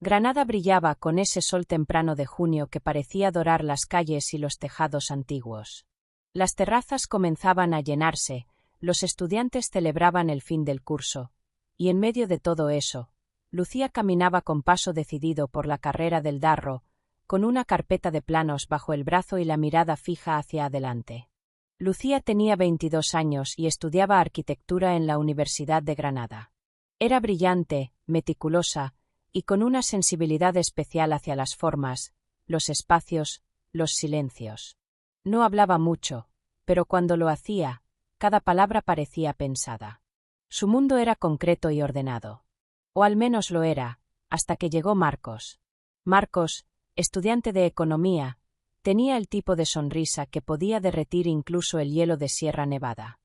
Granada brillaba con ese sol temprano de junio que parecía dorar las calles y los tejados antiguos. Las terrazas comenzaban a llenarse, los estudiantes celebraban el fin del curso, y en medio de todo eso, Lucía caminaba con paso decidido por la carrera del Darro, con una carpeta de planos bajo el brazo y la mirada fija hacia adelante. Lucía tenía 22 años y estudiaba arquitectura en la Universidad de Granada. Era brillante, meticulosa, y con una sensibilidad especial hacia las formas, los espacios, los silencios. No hablaba mucho, pero cuando lo hacía, cada palabra parecía pensada. Su mundo era concreto y ordenado. O al menos lo era, hasta que llegó Marcos. Marcos, estudiante de economía, tenía el tipo de sonrisa que podía derretir incluso el hielo de Sierra Nevada.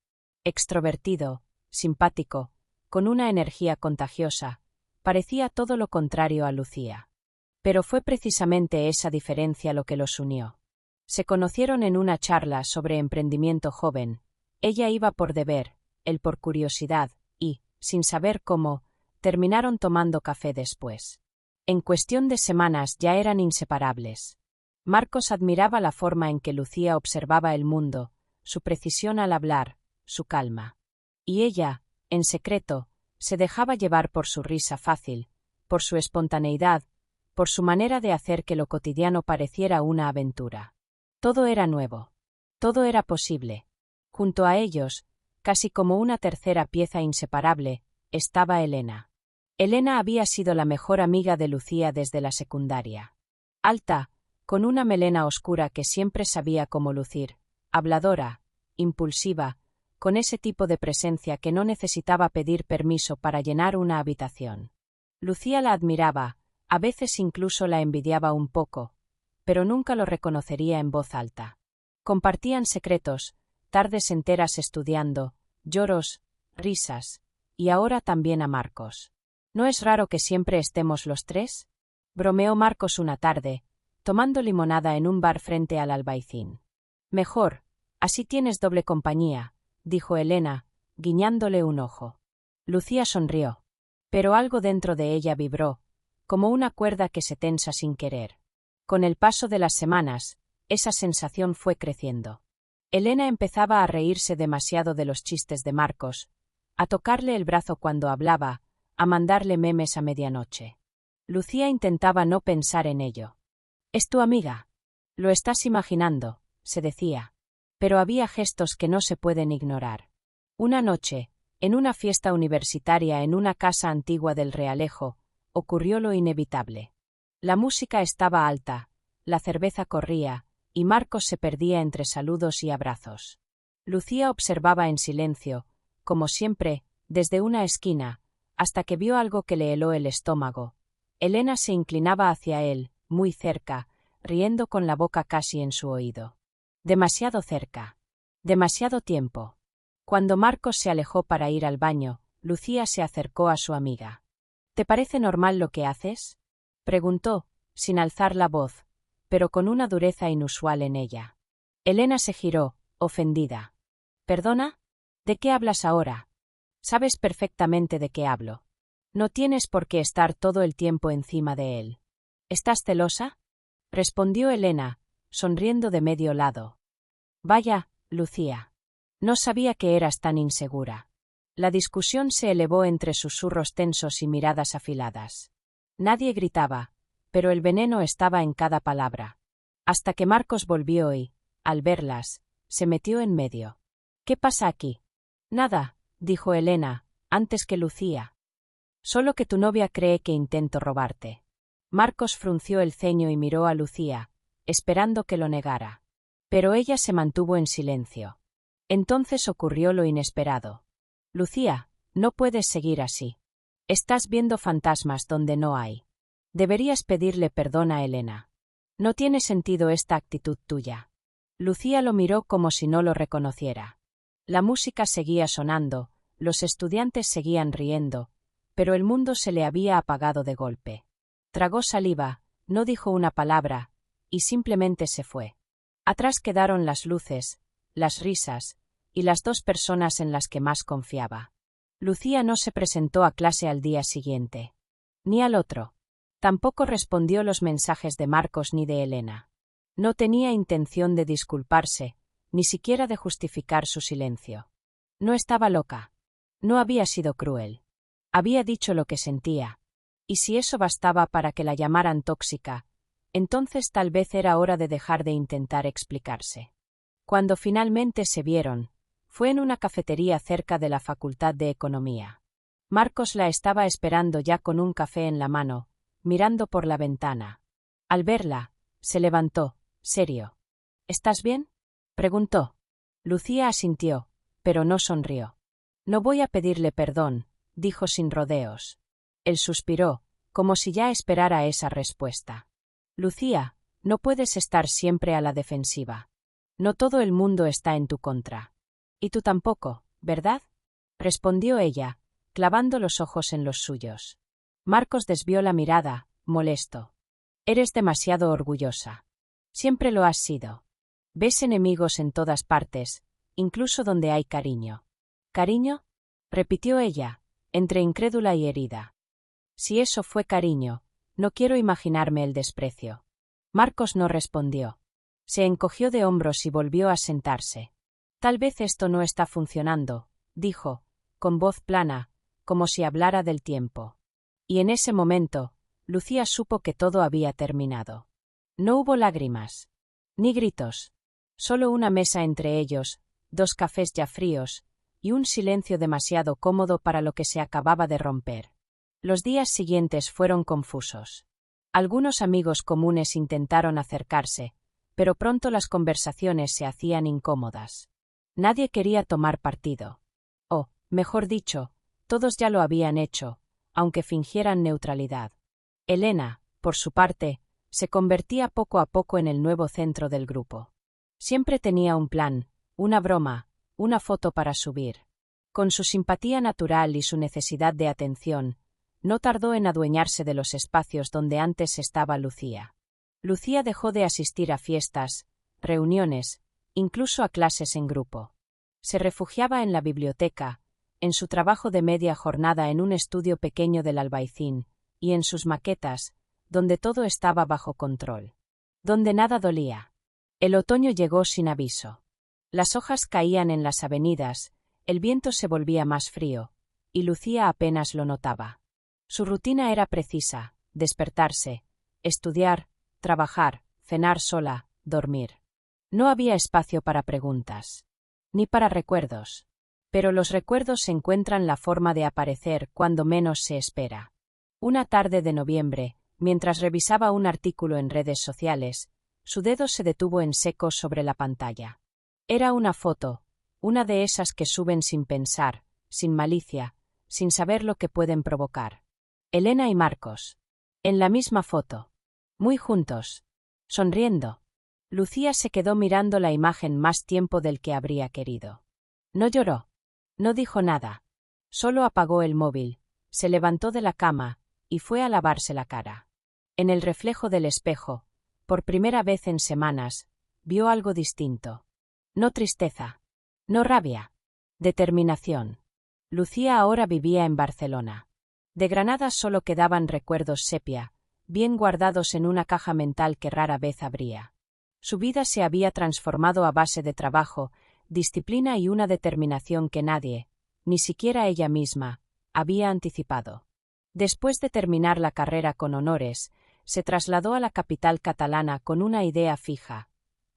Extrovertido, simpático, con una energía contagiosa, parecía todo lo contrario a Lucía. Pero fue precisamente esa diferencia lo que los unió. Se conocieron en una charla sobre emprendimiento joven. Ella iba por deber, él por curiosidad, y, sin saber cómo, terminaron tomando café después. En cuestión de semanas ya eran inseparables. Marcos admiraba la forma en que Lucía observaba el mundo, su precisión al hablar, su calma. Y ella, en secreto, se dejaba llevar por su risa fácil, por su espontaneidad, por su manera de hacer que lo cotidiano pareciera una aventura. Todo era nuevo. Todo era posible. Junto a ellos, casi como una tercera pieza inseparable, estaba Elena. Elena había sido la mejor amiga de Lucía desde la secundaria. Alta, con una melena oscura que siempre sabía cómo lucir, habladora, impulsiva, con ese tipo de presencia que no necesitaba pedir permiso para llenar una habitación. Lucía la admiraba, a veces incluso la envidiaba un poco, pero nunca lo reconocería en voz alta. Compartían secretos, tardes enteras estudiando, lloros, risas, y ahora también a Marcos. ¿No es raro que siempre estemos los tres?, bromeó Marcos una tarde, tomando limonada en un bar frente al Albaicín. Mejor, así tienes doble compañía, dijo Elena, guiñándole un ojo. Lucía sonrió. Pero algo dentro de ella vibró, como una cuerda que se tensa sin querer. Con el paso de las semanas, esa sensación fue creciendo. Elena empezaba a reírse demasiado de los chistes de Marcos, a tocarle el brazo cuando hablaba, a mandarle memes a medianoche. Lucía intentaba no pensar en ello. «¿Es tu amiga?» «Lo estás imaginando», se decía. Pero había gestos que no se pueden ignorar. Una noche, en una fiesta universitaria en una casa antigua del Realejo, ocurrió lo inevitable. La música estaba alta, la cerveza corría, y Marcos se perdía entre saludos y abrazos. Lucía observaba en silencio, como siempre, desde una esquina, hasta que vio algo que le heló el estómago. Elena se inclinaba hacia él, muy cerca, riendo con la boca casi en su oído. Demasiado cerca. Demasiado tiempo. Cuando Marcos se alejó para ir al baño, Lucía se acercó a su amiga. «¿Te parece normal lo que haces?», preguntó, sin alzar la voz, pero con una dureza inusual en ella. Elena se giró, ofendida. «¿Perdona? ¿De qué hablas ahora? Sabes perfectamente de qué hablo. No tienes por qué estar todo el tiempo encima de él». «¿Estás celosa?», respondió Elena, sonriendo de medio lado. «Vaya, Lucía. No sabía que eras tan insegura». La discusión se elevó entre susurros tensos y miradas afiladas. Nadie gritaba, pero el veneno estaba en cada palabra. Hasta que Marcos volvió y, al verlas, se metió en medio. «¿Qué pasa aquí?» «Nada», dijo Elena, antes que Lucía. «Solo que tu novia cree que intento robarte». Marcos frunció el ceño y miró a Lucía, esperando que lo negara. Pero ella se mantuvo en silencio. Entonces ocurrió lo inesperado. «Lucía, no puedes seguir así. Estás viendo fantasmas donde no hay. Deberías pedirle perdón a Elena. No tiene sentido esta actitud tuya». Lucía lo miró como si no lo reconociera. La música seguía sonando, los estudiantes seguían riendo, pero el mundo se le había apagado de golpe. Tragó saliva, no dijo una palabra, y simplemente se fue. Atrás quedaron las luces, las risas, y las dos personas en las que más confiaba. Lucía no se presentó a clase al día siguiente. Ni al otro. Tampoco respondió los mensajes de Marcos ni de Elena. No tenía intención de disculparse, ni siquiera de justificar su silencio. No estaba loca. No había sido cruel. Había dicho lo que sentía. Y si eso bastaba para que la llamaran tóxica, entonces tal vez era hora de dejar de intentar explicarse. Cuando finalmente se vieron, fue en una cafetería cerca de la Facultad de Economía. Marcos la estaba esperando ya con un café en la mano, mirando por la ventana. Al verla, se levantó, serio. ¿Estás bien?, preguntó. Lucía asintió, pero no sonrió. No voy a pedirle perdón, dijo sin rodeos. Él suspiró, como si ya esperara esa respuesta. Lucía, no puedes estar siempre a la defensiva. No todo el mundo está en tu contra. Y tú tampoco, ¿verdad?, respondió ella, clavando los ojos en los suyos. Marcos desvió la mirada, molesto. Eres demasiado orgullosa. Siempre lo has sido. Ves enemigos en todas partes, incluso donde hay cariño. ¿Cariño?, repitió ella, entre incrédula y herida. Si eso fue cariño, no quiero imaginarme el desprecio. Marcos no respondió. Se encogió de hombros y volvió a sentarse. Tal vez esto no está funcionando, dijo, con voz plana, como si hablara del tiempo. Y en ese momento, Lucía supo que todo había terminado. No hubo lágrimas. Ni gritos. Solo una mesa entre ellos, 2 cafés ya fríos, y un silencio demasiado cómodo para lo que se acababa de romper. Los días siguientes fueron confusos. Algunos amigos comunes intentaron acercarse, pero pronto las conversaciones se hacían incómodas. Nadie quería tomar partido. O, mejor dicho, todos ya lo habían hecho, aunque fingieran neutralidad. Elena, por su parte, se convertía poco a poco en el nuevo centro del grupo. Siempre tenía un plan, una broma, una foto para subir. Con su simpatía natural y su necesidad de atención, no tardó en adueñarse de los espacios donde antes estaba Lucía. Lucía dejó de asistir a fiestas, reuniones, incluso a clases en grupo. Se refugiaba en la biblioteca, en su trabajo de media jornada en un estudio pequeño del Albaicín, y en sus maquetas, donde todo estaba bajo control. Donde nada dolía. El otoño llegó sin aviso. Las hojas caían en las avenidas, el viento se volvía más frío, y Lucía apenas lo notaba. Su rutina era precisa: despertarse, estudiar, trabajar, cenar sola, dormir. No había espacio para preguntas. Ni para recuerdos. Pero los recuerdos encuentran la forma de aparecer cuando menos se espera. Una tarde de noviembre, mientras revisaba un artículo en redes sociales, su dedo se detuvo en seco sobre la pantalla. Era una foto, una de esas que suben sin pensar, sin malicia, sin saber lo que pueden provocar. Elena y Marcos. En la misma foto. Muy juntos. Sonriendo. Lucía se quedó mirando la imagen más tiempo del que habría querido. No lloró. No dijo nada. Solo apagó el móvil, se levantó de la cama y fue a lavarse la cara. En el reflejo del espejo, por primera vez en semanas, vio algo distinto. No tristeza. No rabia. Determinación. Lucía ahora vivía en Barcelona. De Granada solo quedaban recuerdos sepia, bien guardados en una caja mental que rara vez abría. Su vida se había transformado a base de trabajo, disciplina y una determinación que nadie, ni siquiera ella misma, había anticipado. Después de terminar la carrera con honores, se trasladó a la capital catalana con una idea fija: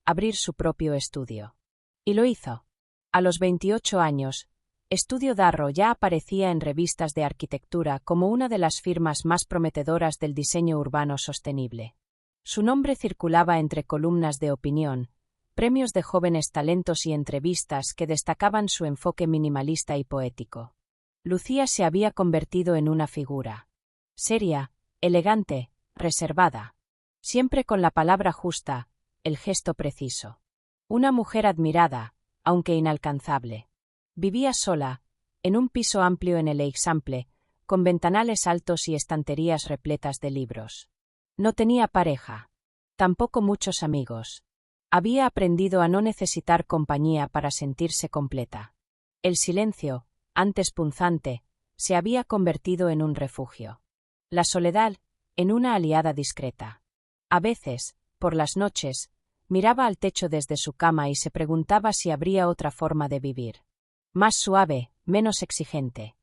abrir su propio estudio. Y lo hizo. A los 28 años, Estudio Darro ya aparecía en revistas de arquitectura como una de las firmas más prometedoras del diseño urbano sostenible. Su nombre circulaba entre columnas de opinión, premios de jóvenes talentos y entrevistas que destacaban su enfoque minimalista y poético. Lucía se había convertido en una figura. Seria, elegante, reservada. Siempre con la palabra justa, el gesto preciso. Una mujer admirada, aunque inalcanzable. Vivía sola, en un piso amplio en el Eixample, con ventanales altos y estanterías repletas de libros. No tenía pareja. Tampoco muchos amigos. Había aprendido a no necesitar compañía para sentirse completa. El silencio, antes punzante, se había convertido en un refugio. La soledad, en una aliada discreta. A veces, por las noches, miraba al techo desde su cama y se preguntaba si habría otra forma de vivir. Más suave, menos exigente.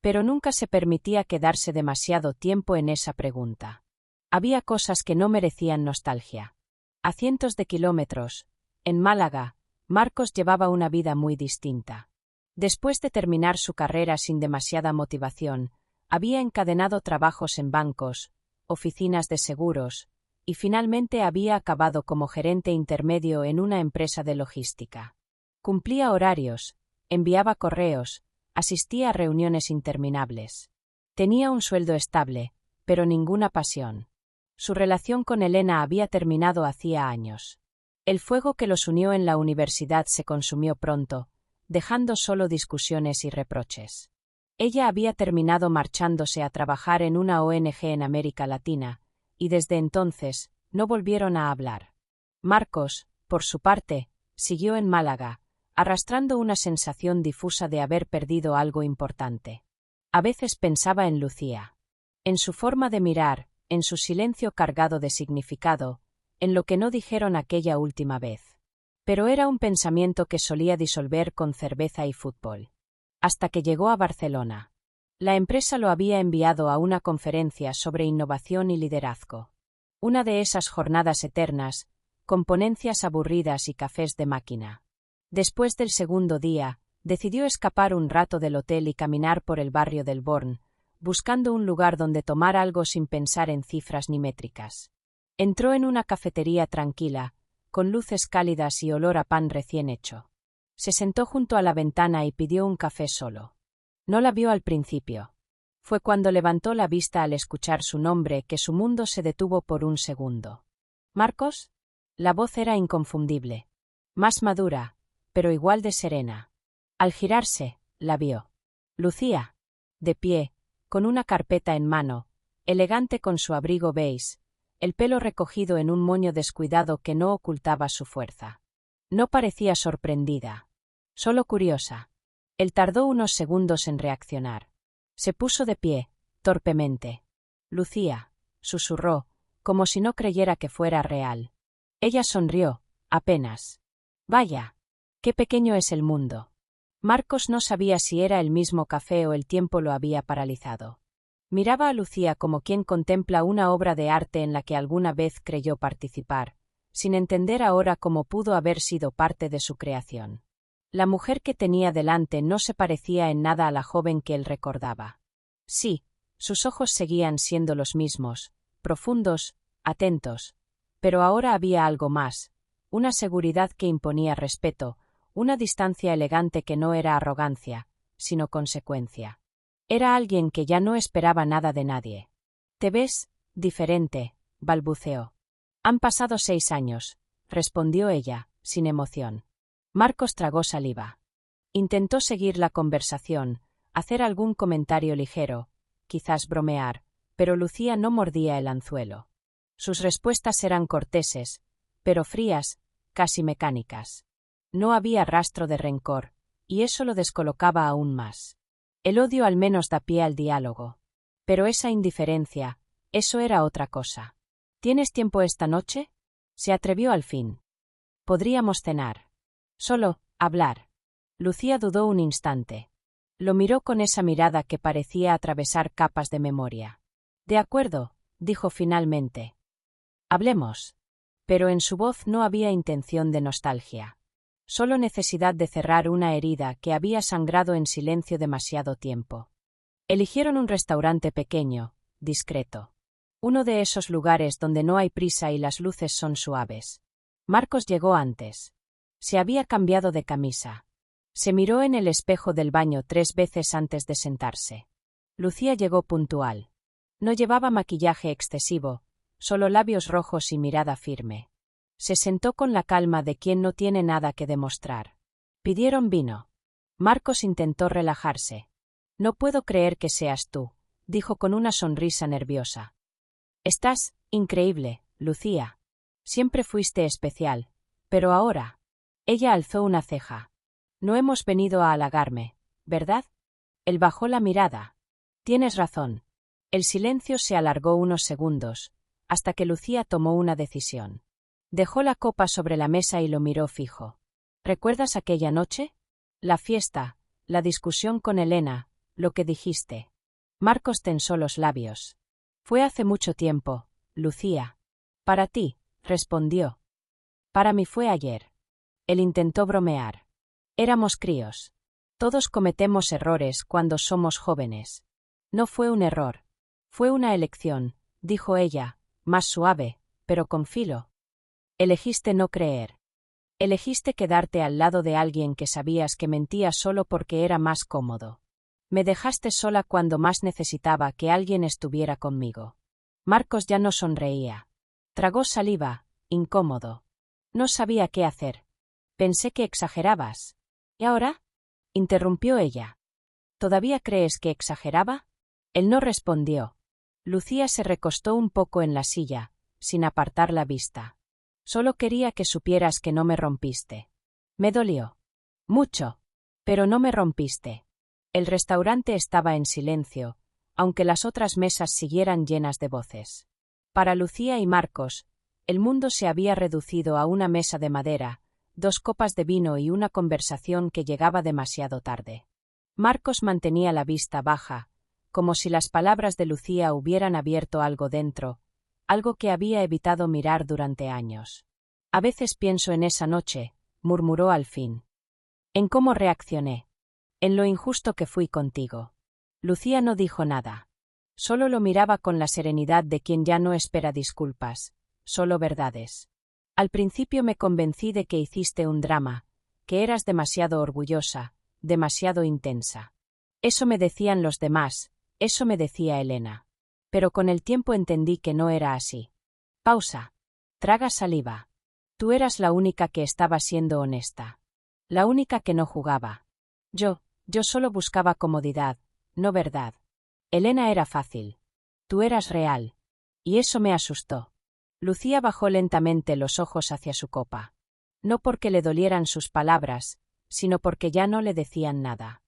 Pero nunca se permitía quedarse demasiado tiempo en esa pregunta. Había cosas que no merecían nostalgia. A cientos de kilómetros, en Málaga, Marcos llevaba una vida muy distinta. Después de terminar su carrera sin demasiada motivación, había encadenado trabajos en bancos, oficinas de seguros, y finalmente había acabado como gerente intermedio en una empresa de logística. Cumplía horarios, enviaba correos, asistía a reuniones interminables. Tenía un sueldo estable, pero ninguna pasión. Su relación con Elena había terminado hacía años. El fuego que los unió en la universidad se consumió pronto, dejando solo discusiones y reproches. Ella había terminado marchándose a trabajar en una ONG en América Latina, y desde entonces no volvieron a hablar. Marcos, por su parte, siguió en Málaga, arrastrando una sensación difusa de haber perdido algo importante. A veces pensaba en Lucía. En su forma de mirar, en su silencio cargado de significado, en lo que no dijeron aquella última vez. Pero era un pensamiento que solía disolver con cerveza y fútbol. Hasta que llegó a Barcelona. La empresa lo había enviado a una conferencia sobre innovación y liderazgo. Una de esas jornadas eternas, con ponencias aburridas y cafés de máquina. Después del segundo día, decidió escapar un rato del hotel y caminar por el barrio del Born, buscando un lugar donde tomar algo sin pensar en cifras ni métricas. Entró en una cafetería tranquila, con luces cálidas y olor a pan recién hecho. Se sentó junto a la ventana y pidió un café solo. No la vio al principio. Fue cuando levantó la vista al escuchar su nombre que su mundo se detuvo por un segundo. ¿Marcos? La voz era inconfundible. Más madura, pero igual de serena. Al girarse, la vio. Lucía. De pie, con una carpeta en mano, elegante con su abrigo beige, el pelo recogido en un moño descuidado que no ocultaba su fuerza. No parecía sorprendida. Solo curiosa. Él tardó unos segundos en reaccionar. Se puso de pie, torpemente. Lucía, susurró, como si no creyera que fuera real. Ella sonrió, apenas. Vaya, qué pequeño es el mundo. Marcos no sabía si era el mismo café o el tiempo lo había paralizado. Miraba a Lucía como quien contempla una obra de arte en la que alguna vez creyó participar, sin entender ahora cómo pudo haber sido parte de su creación. La mujer que tenía delante no se parecía en nada a la joven que él recordaba. Sí, sus ojos seguían siendo los mismos, profundos, atentos, pero ahora había algo más, una seguridad que imponía respeto, una distancia elegante que no era arrogancia, sino consecuencia. Era alguien que ya no esperaba nada de nadie. «Te ves diferente», balbuceó. «Han pasado 6 años», respondió ella, sin emoción. Marcos tragó saliva. Intentó seguir la conversación, hacer algún comentario ligero, quizás bromear, pero Lucía no mordía el anzuelo. Sus respuestas eran corteses, pero frías, casi mecánicas. No había rastro de rencor, y eso lo descolocaba aún más. El odio al menos da pie al diálogo. Pero esa indiferencia, eso era otra cosa. «¿Tienes tiempo esta noche?», se atrevió al fin. «Podríamos cenar. Solo, hablar». Lucía dudó un instante. Lo miró con esa mirada que parecía atravesar capas de memoria. «De acuerdo», dijo finalmente. «Hablemos». Pero en su voz no había intención de nostalgia. Solo necesidad de cerrar una herida que había sangrado en silencio demasiado tiempo. Eligieron un restaurante pequeño, discreto. Uno de esos lugares donde no hay prisa y las luces son suaves. Marcos llegó antes. Se había cambiado de camisa. Se miró en el espejo del baño 3 veces antes de sentarse. Lucía llegó puntual. No llevaba maquillaje excesivo, solo labios rojos y mirada firme. Se sentó con la calma de quien no tiene nada que demostrar. Pidieron vino. Marcos intentó relajarse. «No puedo creer que seas tú», dijo con una sonrisa nerviosa. «Estás increíble, Lucía. Siempre fuiste especial, pero ahora». Ella alzó una ceja. «No hemos venido a halagarme, ¿verdad?». Él bajó la mirada. «Tienes razón. El silencio se alargó unos segundos, hasta que Lucía tomó una decisión. Dejó la copa sobre la mesa y lo miró fijo. ¿Recuerdas aquella noche? La fiesta, la discusión con Elena, lo que dijiste. Marcos tensó los labios. Fue hace mucho tiempo, Lucía. Para ti, respondió. Para mí fue ayer. Él intentó bromear. Éramos críos. Todos cometemos errores cuando somos jóvenes. No fue un error. Fue una elección, dijo ella, más suave, pero con filo. Elegiste no creer. Elegiste quedarte al lado de alguien que sabías que mentía solo porque era más cómodo. Me dejaste sola cuando más necesitaba que alguien estuviera conmigo. Marcos ya no sonreía. Tragó saliva, incómodo. No sabía qué hacer. Pensé que exagerabas. ¿Y ahora? Interrumpió ella. ¿Todavía crees que exageraba? Él no respondió. Lucía se recostó un poco en la silla, sin apartar la vista. Solo quería que supieras que no me rompiste. Me dolió. Mucho. Pero no me rompiste. El restaurante estaba en silencio, aunque las otras mesas siguieran llenas de voces. Para Lucía y Marcos, el mundo se había reducido a una mesa de madera, 2 copas de vino y una conversación que llegaba demasiado tarde. Marcos mantenía la vista baja, como si las palabras de Lucía hubieran abierto algo dentro, algo que había evitado mirar durante años. A veces pienso en esa noche, murmuró al fin. En cómo reaccioné. En lo injusto que fui contigo. Lucía no dijo nada. Solo lo miraba con la serenidad de quien ya no espera disculpas, solo verdades. Al principio me convencí de que hiciste un drama, que eras demasiado orgullosa, demasiado intensa. Eso me decían los demás, eso me decía Elena. Pero con el tiempo entendí que no era así. Pausa. Traga saliva. Tú eras la única que estaba siendo honesta. La única que no jugaba. Yo solo buscaba comodidad, no verdad. Elena era fácil. Tú eras real. Y eso me asustó. Lucía bajó lentamente los ojos hacia su copa. No porque le dolieran sus palabras, sino porque ya no le decían nada.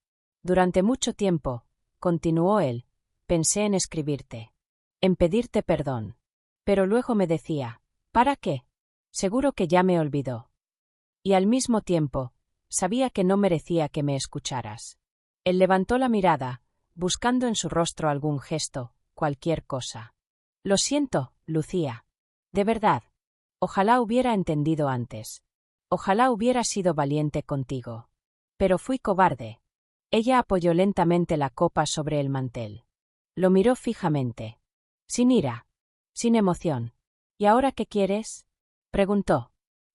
Durante mucho tiempo, continuó él, pensé en escribirte. En pedirte perdón. Pero luego me decía, ¿para qué? Seguro que ya me olvidó. Y al mismo tiempo, sabía que no merecía que me escucharas. Él levantó la mirada, buscando en su rostro algún gesto, cualquier cosa. Lo siento, Lucía. De verdad. Ojalá hubiera entendido antes. Ojalá hubiera sido valiente contigo. Pero fui cobarde. Ella apoyó lentamente la copa sobre el mantel. Lo miró fijamente. Sin ira. Sin emoción. ¿Y ahora qué quieres? Preguntó.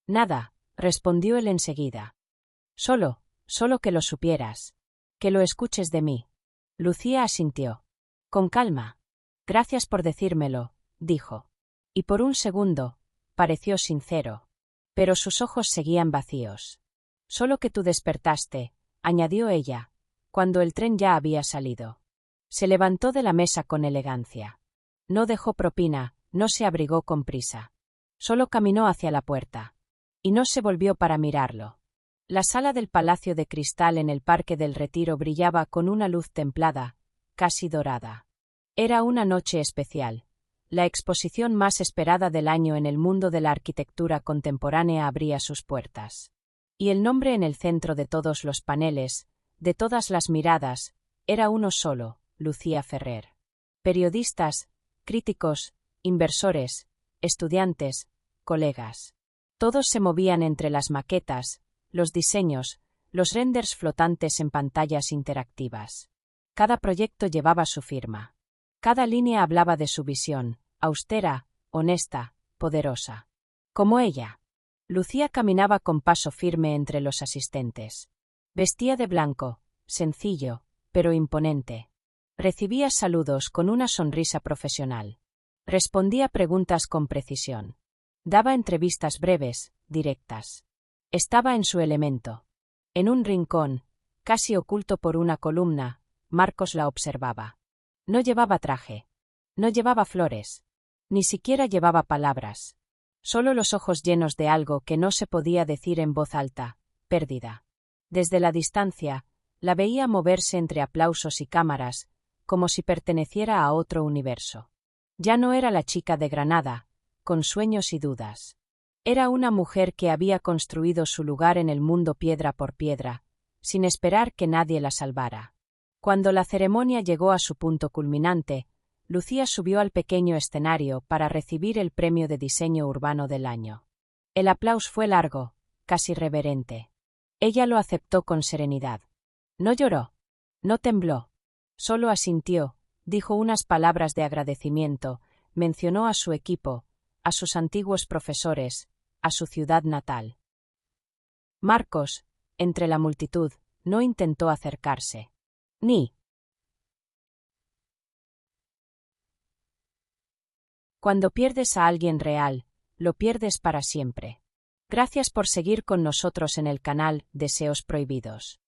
Nada, respondió él enseguida. Solo que lo supieras. Que lo escuches de mí. Lucía asintió. Con calma. Gracias por decírmelo, dijo. Y por un segundo, pareció sincero. Pero sus ojos seguían vacíos. Solo que tú despertaste, añadió ella, cuando el tren ya había salido. Se levantó de la mesa con elegancia. No dejó propina, no se abrigó con prisa. Solo caminó hacia la puerta. Y no se volvió para mirarlo. La sala del Palacio de Cristal en el Parque del Retiro brillaba con una luz templada, casi dorada. Era una noche especial. La exposición más esperada del año en el mundo de la arquitectura contemporánea abría sus puertas. Y el nombre en el centro de todos los paneles, de todas las miradas, era uno solo, Lucía Ferrer. Periodistas, críticos, inversores, estudiantes, colegas. Todos se movían entre las maquetas, los diseños, los renders flotantes en pantallas interactivas. Cada proyecto llevaba su firma. Cada línea hablaba de su visión, austera, honesta, poderosa. Como ella. Lucía caminaba con paso firme entre los asistentes. Vestía de blanco, sencillo, pero imponente. Recibía saludos con una sonrisa profesional. Respondía preguntas con precisión. Daba entrevistas breves, directas. Estaba en su elemento. En un rincón, casi oculto por una columna, Marcos la observaba. No llevaba traje. No llevaba flores. Ni siquiera llevaba palabras. Solo los ojos llenos de algo que no se podía decir en voz alta, pérdida. Desde la distancia, la veía moverse entre aplausos y cámaras, como si perteneciera a otro universo. Ya no era la chica de Granada, con sueños y dudas. Era una mujer que había construido su lugar en el mundo piedra por piedra, sin esperar que nadie la salvara. Cuando la ceremonia llegó a su punto culminante, Lucía subió al pequeño escenario para recibir el premio de diseño urbano del año. El aplauso fue largo, casi reverente. Ella lo aceptó con serenidad. No lloró, no tembló, solo asintió, dijo unas palabras de agradecimiento, mencionó a su equipo, a sus antiguos profesores, a su ciudad natal. Marcos, entre la multitud, no intentó acercarse. Ni. Cuando pierdes a alguien real, lo pierdes para siempre. Gracias por seguir con nosotros en el canal Deseos Prohibidos.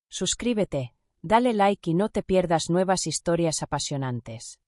Suscríbete, dale like y no te pierdas nuevas historias apasionantes.